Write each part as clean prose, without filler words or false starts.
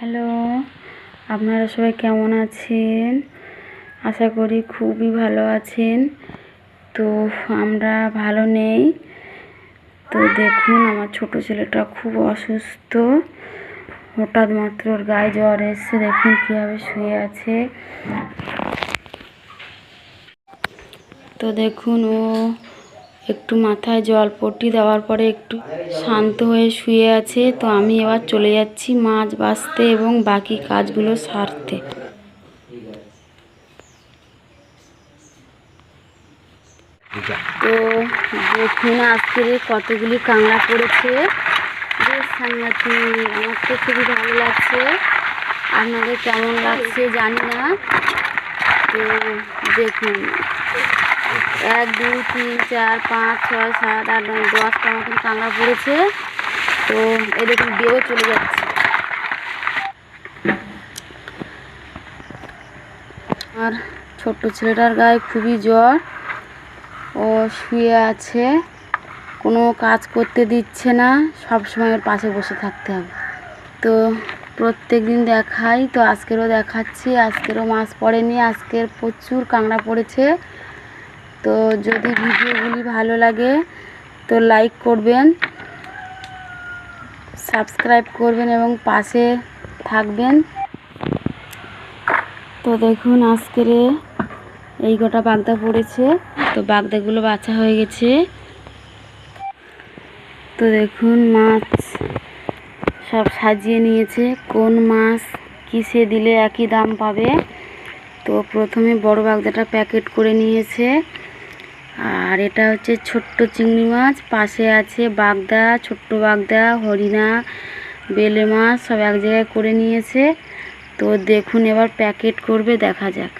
Hello, আপনারা সবাই কেমন আছেন? আশা করি খুবই ভালো আছেন। তো আমরা ভালো নেই। তো দেখুন, আমার ছোট ছেলেটা খুব অসুস্থ। হঠাৎ মাত্র ওর গায়ে জ্বর এসছে। দেখুন কীভাবে শুয়ে আছে। তো দেখুন, ও একটু মাথায় জলপট্টি দেওয়ার পরে একটু শান্ত হয়ে শুয়ে আছে। তো আমি এবার চলে যাচ্ছি মাছ বাছতে এবং বাকি কাজগুলো সারতে। তো দেখুন, আজকে কতগুলি কাঁকড়া পড়েছে। বেশ সাংঘাতিক, আমার তো খুবই ভালো লাগছে। আপনাদের কেমন লাগছে জানি না। তো দেখুন, 1 2 3 4 5 6 7 8 9 10টা মতন কাঁকড়া পড়েছে। তো এই দেখুন, বেয়েও চলে যাচ্ছে। আর ছোট্ট ছেলেটার গায়ে খুবই জ্বর। ও শুয়ে আছে, কোনো কাজ করতে দিচ্ছে না, সব সময় ওর পাশে বসে থাকতে হবে। তো প্রত্যেক দিন দেখাই, তো আজকেরও দেখাচ্ছি। আজকেরও মাছ পড়েনি, আজকের প্রচুর কাঁকড়া পড়েছে। তো যদি ভিডিওগুলি ভালো লাগে তো লাইক করবেন, সাবস্ক্রাইব করবেন এবং পাশে থাকবেন। তো দেখুন, আজকের এই গোটা বাগদা পড়েছে। তো বাগদাগুলো বাছা হয়ে গেছে। তো দেখুন, মাছ সব সাজিয়ে নিয়েছে, কোন মাছ কিসে দিলে একই দাম পাবে। তো প্রথমে বড় বাগদাটা প্যাকেট করে নিয়েছে। আর এটা হচ্ছে ছোট্ট চিংড়ি মাছ, পাশে আছে বাগদা, ছোট্ট বাগদা, হরিণা, বেলে মাছ সব এক জায়গায় করে নিয়েছে। তো দেখুন, এবার প্যাকেট করবে, দেখা যাক।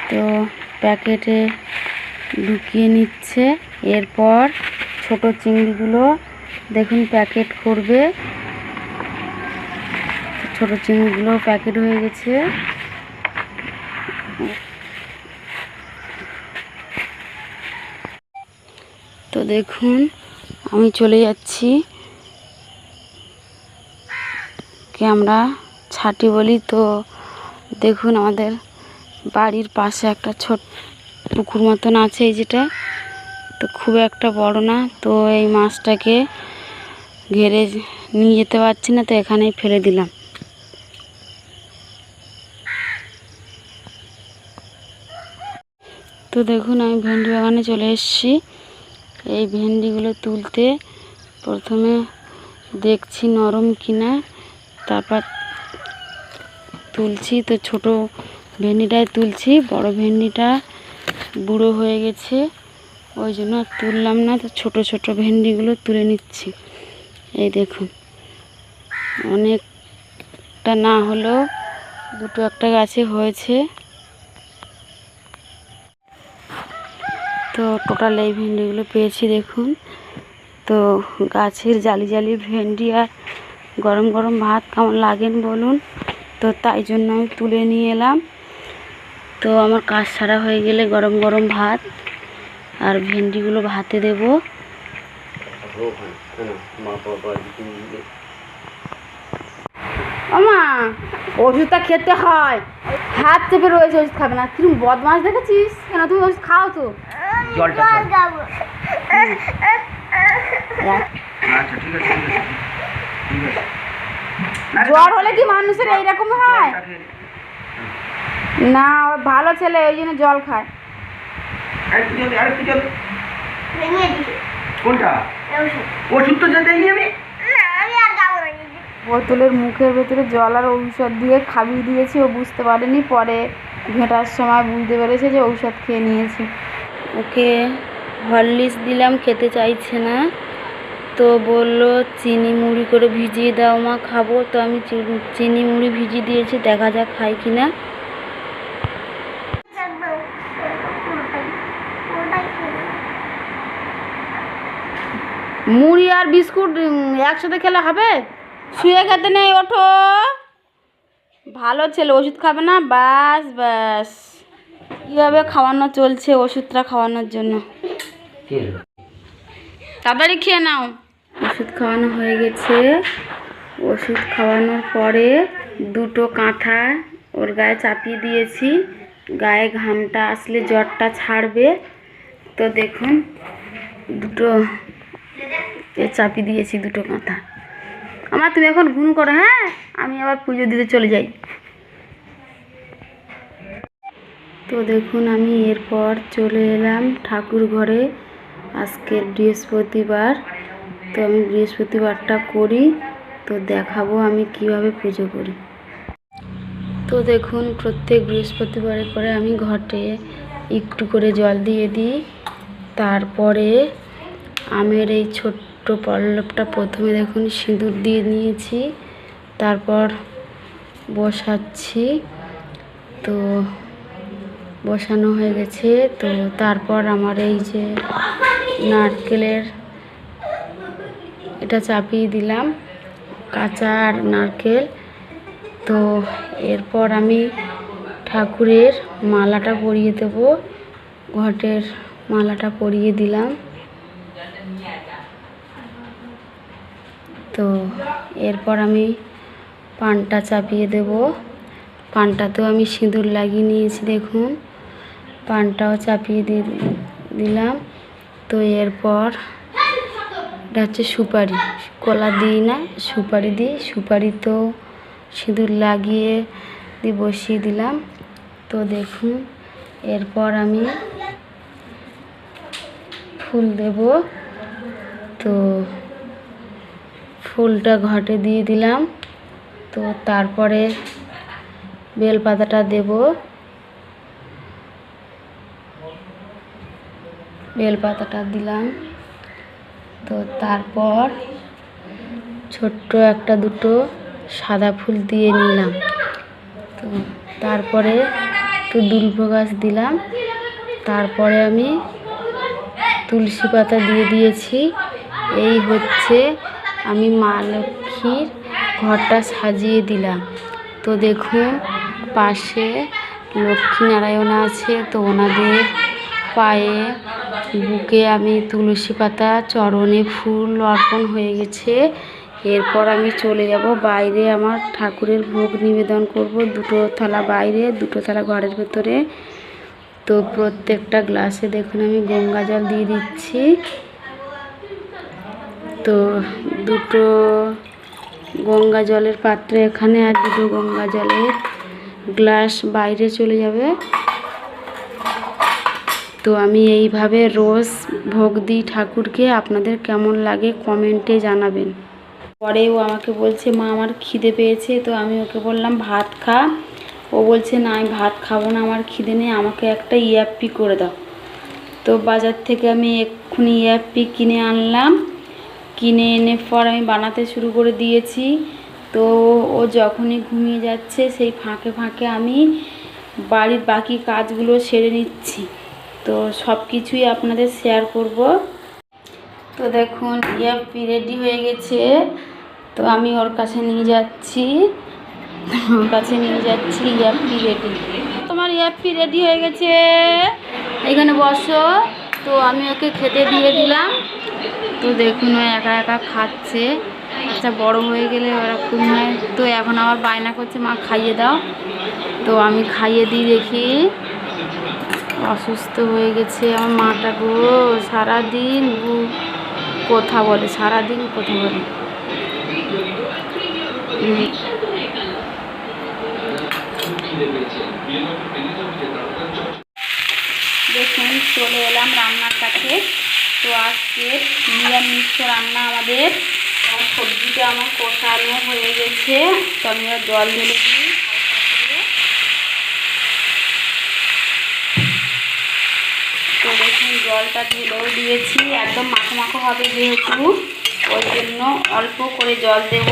তো প্যাকেটে ঢুকিয়ে নিচ্ছে। এরপর ছোট চিংড়িগুলো দেখুন প্যাকেট করবে। ছোট চিংড়িগুলো প্যাকেট হয়ে গেছে। তো দেখুন, আমি চলে যাচ্ছি, কে আমরা ছাটি বলি। তো দেখুন, আমাদের বাড়ির পাশে একটা ছোট পুকুর মতন আছে, এই যেটা। তো খুব একটা বড় না। তো এই মাছটাকে ঘেরে নিয়ে যেতে পারছি না, তো এখানেই ফেলে দিলাম। তো দেখুন, আমি ভেন্ডি বাগানে চলে এসেছি। এই ভেন্ডিগুলো তুলতে প্রথমে দেখছি নরম কিনা, তারপর তুলছি। তো ছোট ভেন্ডিটাই তুলছি, বড় ভেন্ডিটা বুড়ো হয়ে গেছে, ওই জন্য তুললাম না। তো ছোট ছোট ভেন্ডিগুলো তুলে নিচ্ছি। এই দেখুন, অনেকটা না হলেও দুটো একটা গাছে হয়েছে। তো টোটাল এই ভেন্ডিগুলো পেয়েছি দেখুন। তো গাছের জালি জালি ভেন্ডি আর গরম গরম ভাত কেমন লাগেন বলুন। তো তাই জন্য আমি তুলে নিয়ে এলাম। তো আমার কাজ সারা হয়ে গেলে গরম গরম ভাত আর ভেন্ডিগুলো ভাতে দেব। ওমা, ওষুধটা খেতে হয়, হাত চেপে রয়েছে, ওষুধ খাবে না। কিরম বদমাস দেখেছিস কেন? তুমি ওষুধ খাও তো। জ্বর হলে কি মানুষের এইরকম হয়? না, ভালো ছেলে, ওই জন্য জল খায়। বোতলের মুখের ভেতরে জল আর ঔষধ দিয়ে খাবিয়ে দিয়েছি, ও বুঝতে পারেনি। পরে ঘেঁটার সময় বুঝতে পেরেছে যে ঔষধ খেয়ে নিয়েছে। ওকে হরলিক্স দিলাম, খেতে চাইছে না। তো বললো চিনি মুড়ি করে ভিজিয়ে দাও মা, খাবো। তো আমি চিনি মুড়ি ভিজিয়ে দিয়েছি, দেখা যাক খাই কিনা। মুড়ি আর বিস্কুট একসাথে খেলে হবে? শুয়ে খেতে নেই, ওঠো। ভালো ছেলে, ওষুধ খাবে না, ব্যাস ব্যাস। কীভাবে খাওয়ানো চলছে ওষুধটা খাওয়ানোর জন্য। তাড়াতাড়ি খেয়ে নাও। ওষুধ খাওয়ানো হয়ে গেছে। ওষুধ খাওয়ানোর পরে দুটো কাঁথা ওর গায়ে চাপিয়ে দিয়েছি, গায়ে ঘামটা আসলে জ্বরটা ছাড়বে। তো দেখুন দুটো চাপিয়ে দিয়েছি, দুটো কাঁথা। আমার তুমি এখন ঘুম করো, হ্যাঁ, আমি আবার পুজো দিতে চলে যাই। তো দেখুন আমি এরপর চলে এলাম ঠাকুর ঘরে। আজকের বৃহস্পতিবার, তো আমি বৃহস্পতিবারটা করি, তো দেখাবো আমি কিভাবে পুজো করি। তো দেখুন প্রত্যেক বৃহস্পতিবারে করে আমি ঘটে একটু করে জল দিয়ে দিই। তারপরে আমের এই ছোট্ট পল্লবটা প্রথমে দেখুন সিঁদুর দিয়ে নিয়েছি, তারপর বসাচ্ছি। তো বসানো হয়ে গেছে। তো তারপর আমার এই যে নারকেলের এটা চাপিয়ে দিলাম, কাঁচা আর নারকেল। তো এরপর আমি ঠাকুরের মালাটা পরিয়ে দেব, ঘটের মালাটা পরিয়ে দিলাম। তো এরপর আমি পানটা চাপিয়ে দেব, পানটাতেও আমি সিঁদুর লাগিয়ে নিয়েছি, দেখুন পানটাও চাপিয়ে দিলাম। তো এরপর এটা হচ্ছে সুপারি, কলা দিই না, সুপারি দিই, সুপারিতেও সিঁদুর লাগিয়ে দিয়ে বসিয়ে দিলাম। তো দেখুন এরপর আমি ফুল দেব, তো ফুলটা ঘটে দিয়ে দিলাম। তো তারপরে বেলপাতাটা দেব, বেলপাতাটা দিলাম। তো তারপর ছোট্ট একটা দুটো সাদা ফুল দিয়ে নিলাম। তো তারপরে একটু দুলফো গাছ দিলাম। তারপরে আমি তুলসী পাতা দিয়ে দিয়েছি। এই হচ্ছে আমি মা লক্ষ্মীর ঘরটা সাজিয়ে দিলাম। তো দেখুন পাশে লক্ষ্মীনারায়ণ আছে, তো ওনাদের পায়ে বুকে আমি তুলসী পাতা, চরণে ফুল অর্পণ হয়ে গেছে। এরপর আমি চলে যাব বাইরে, আমার ঠাকুরের ভোগ নিবেদন করব। দুটো থালা বাইরে, দুটো থালা ঘরের ভেতরে। তো প্রত্যেকটা গ্লাসে দেখুন আমি গঙ্গা জল দিয়ে দিচ্ছি। তো দুটো গঙ্গা জলের পাত্র এখানে, আর দুটো গঙ্গা জলের গ্লাস বাইরে চলে যাবে। তো আমি এইভাবে রোজ ভোগ দিই ঠাকুরকে। আপনাদের কেমন লাগে কমেন্টে জানাবেন। পরেও আমাকে বলছে মা আমার খিদে পেয়েছে, তো আমি ওকে বললাম ভাত খা। ও বলছে না আমি ভাত খাবো না, আমার খিদে নেই, আমাকে একটা ইয়াপ্পি করে দাও। তো বাজার থেকে আমি এক্ষুনি ইয়াপ্পি কিনে আনলাম। কিনে এনে পর আমি বানাতে শুরু করে দিয়েছি। তো ও যখনই ঘুমিয়ে যাচ্ছে সেই ফাঁকে ফাঁকে আমি বাড়ির বাকি কাজগুলো সেরে নিচ্ছি। তো সব কিছুই আপনাদের শেয়ার করব। তো দেখুন ইয়াপ্পি রেডি হয়ে গেছে। তো আমি ওর কাছে নিয়ে যাচ্ছি, ইয়াপ্পি রেডি। তোমার ইয়াপ্পি রেডি হয়ে গেছে, এখানে বসো। তো আমি ওকে খেতে দিয়ে দিলাম। তো দেখুন ও একা একা খাচ্ছে। আচ্ছা বড় হয়ে গেলে ওরকম হয়। তো এখন আমার বায়না করছে মা খাইয়ে দাও। তো আমি খাইয়ে দিই। দেখি অসুস্থ হয়ে গেছে আমার মাটা গো, সারাদিন কথা বলে, সারাদিন কথা বলে। দেখুন চলে এলাম রান্নার কাছে। তো আজকে নিরামিষ রান্না আমাদের। সবজিটা আমার কষানো হয়ে গেছে। তো আমি জল ঢেলে দিই তো দেখুন জলটা ঢেলেও দিয়েছি, একদম মাখো মাখো হবে যেহেতু, ওই জন্য অল্প করে জল দেব।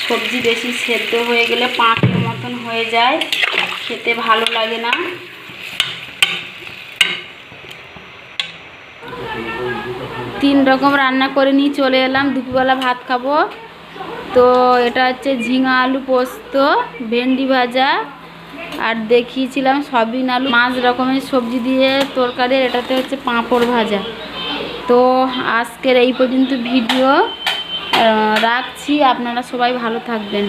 সবজি বেশি সেদ্ধ হয়ে গেলে পাঁকের মতন হয়ে যায়, খেতে ভালো লাগে না। তিন রকম রান্না করে নিয়ে চলে এলাম, দুপুরবেলা ভাত খাবো। তো এটা হচ্ছে ঝিঙা আলু পোস্ত, ভেন্ডি ভাজা, আর দেখিয়েছিলাম সয়াবিন আলু, 5 রকমের সবজি দিয়ে তরকারি। এটাতে হচ্ছে পাঁপড় ভাজা। তো আজকের এই পর্যন্ত ভিডিও। রাখছি, আপনারা সবাই ভালো থাকবেন।